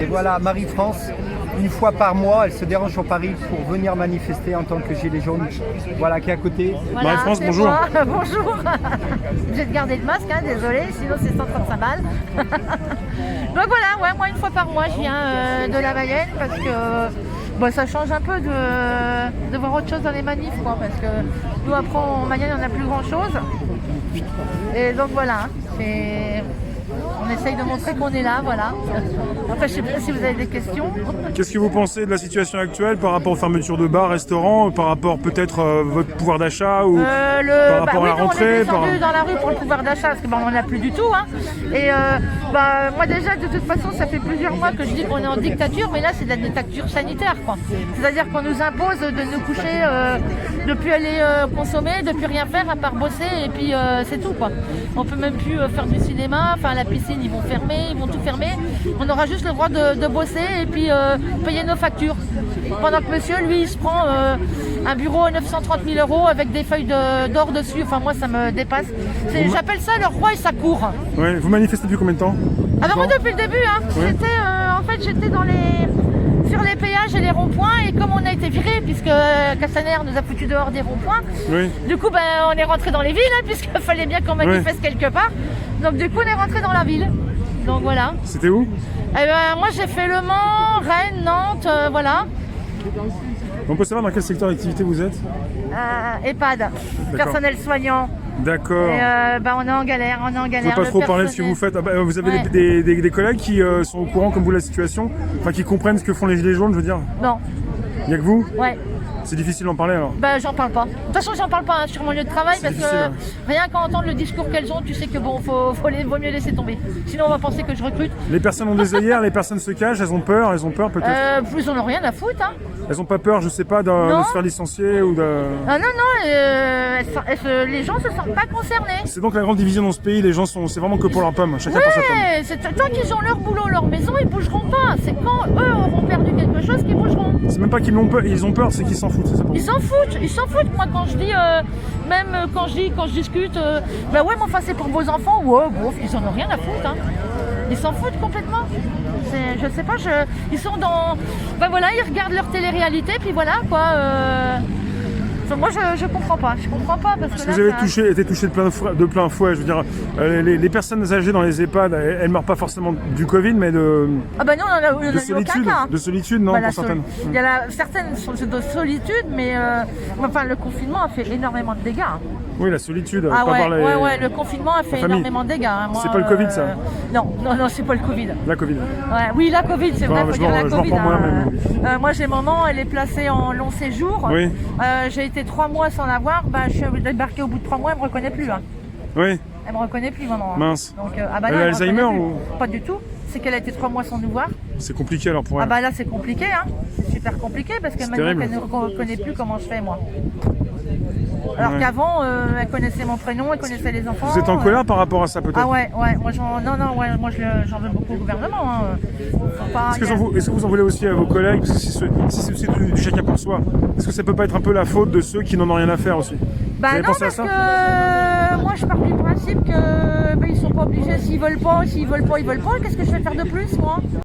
Et voilà, Marie-France, une fois par mois, elle se dérange sur Paris pour venir manifester en tant que gilet jaune. Voilà, qui est à côté. Voilà, Marie-France, bonjour. moi. Bonjour. J'ai de garder le masque, hein, désolé, sinon c'est 135 balles. Donc voilà, ouais, moi une fois par mois, je viens de la Mayenne parce que ça change un peu de voir autre chose dans les manifs, quoi, parce que nous après en Mayenne, on n'a plus grand chose. Et donc voilà, on essaye de montrer qu'on est là, voilà. Après, je ne sais pas si vous avez des questions. Qu'est-ce que vous pensez de la situation actuelle par rapport aux fermetures de bars, restaurants, par rapport peut-être votre pouvoir d'achat ou par rapport à la rentrée on est descendu dans la rue pour le pouvoir d'achat parce qu'on n'en a plus du tout. Hein. Et moi déjà, de toute façon, ça fait plusieurs mois que je dis qu'on est en dictature, mais là, c'est de la dictature sanitaire, quoi. C'est-à-dire qu'on nous impose de nous coucher, de ne plus aller consommer, de ne plus rien faire à part bosser, et puis c'est tout, quoi. On peut même plus faire du cinéma, enfin la piscine, ils vont fermer, ils vont tout fermer. On aura juste le droit de bosser et puis payer nos factures. Pendant que monsieur, lui, il se prend un bureau à 930 000 € avec des feuilles d'or dessus. Enfin, moi, ça me dépasse. J'appelle ça le roi et sa cour. Ouais, vous manifestez depuis combien de temps? Ah bah moi, depuis le début, hein. Ouais. J'étais sur les péages et les ronds-points, et comme on a été virés, puisque Castaner nous a foutu dehors des ronds-points, Oui. du coup on est rentré dans les villes, hein, puisqu'il fallait bien qu'on manifeste quelque part. Donc du coup on est rentré dans la ville. Donc voilà. C'était où? Et moi j'ai fait Le Mans, Rennes, Nantes, voilà. On peut savoir dans quel secteur d'activité vous êtes? EHPAD, personnel soignant. D'accord. Et on est en galère, Vous ne pouvez pas trop parler de ce que vous faites. Ah bah, vous avez Ouais. des collègues qui sont au courant comme vous de la situation, enfin qui comprennent ce que font les gilets jaunes, je veux dire. Non, Il n'y a que vous? ouais. C'est difficile d'en parler alors. J'en parle pas. De toute façon, j'en parle pas, hein, sur mon lieu de travail, C'est parce difficile, que rien qu'à entendre le discours qu'elles ont, tu sais que vaut mieux laisser tomber. Sinon, on va penser que je recrute. Les personnes ont des œillères, les personnes se cachent, elles ont peur peut-être. Plus on n'a rien à foutre, hein. Elles ont pas peur, je sais pas, de Non. se faire licencier ou de... Ah non, les gens se sentent pas concernés. C'est donc la grande division dans ce pays, les gens c'est vraiment que pour leur pomme, chacun pour sa pomme. Ouais, tant qu'ils ont leur boulot, leur maison, ils bougeront pas. C'est quand eux auront perdu quelque chose qu'ils bougeront. C'est même pas qu'ils ils ont peur, c'est qu'ils s'en foutent, c'est ça pour Ils s'en foutent. Moi, quand je dis, quand je discute, ouais, mais enfin, c'est pour vos enfants. Ouais, bon, ils en ont rien à foutre, hein. Ils s'en foutent complètement. Je sais pas, ils sont dans... ils regardent leur télé-réalité, puis voilà, quoi. Moi, je comprends pas. Parce que Est-ce que vous avez été touché de plein fouet, je veux dire, les personnes âgées dans les EHPAD, elles meurent pas forcément du Covid, mais de... Ah bah non, on a eu aucun cas. De solitude, non, pour certaines. Il y a certaines sont de solitude, mais le confinement a fait énormément de dégâts. Hein. Oui, la solitude. Ah pas par les... ouais, le confinement a fait famille. énormément de dégâts. Hein. Moi, C'est pas le Covid, ça? Non, c'est pas le Covid. La Covid. Ouais, oui, la Covid, c'est vrai, faut dire la Covid. Moi, j'ai maman, elle est placée en long séjour. Oui. J'ai été 3 mois sans la voir. Je suis débarquée au bout de 3 mois, elle me reconnaît plus. Hein. Oui. Elle me reconnaît plus, maman. Hein. Mince. Donc, Elle non, a elle me Alzheimer reconnaît ou... plus. Pas du tout. C'est qu'elle a été 3 mois sans nous voir. C'est compliqué alors pour elle. Là, c'est compliqué, hein. C'est super compliqué parce que maintenant terrible. qu'elle ne reconnaît plus comment je fais, moi. Alors qu'avant, elle connaissait mon prénom, elle connaissait les enfants. Vous êtes en colère par rapport à ça peut-être? Ah ouais. Moi, j'en veux beaucoup au gouvernement. Hein. Est-ce que vous en voulez aussi à vos collègues? Parce que si c'est du chacun pour soi, est-ce que ça peut pas être un peu la faute de ceux qui n'en ont rien à faire aussi? Vous avez Non, pensé à parce ça? que moi, je pars du principe que ils sont pas obligés. S'ils veulent pas, ils veulent pas. Qu'est-ce que je vais faire de plus, moi?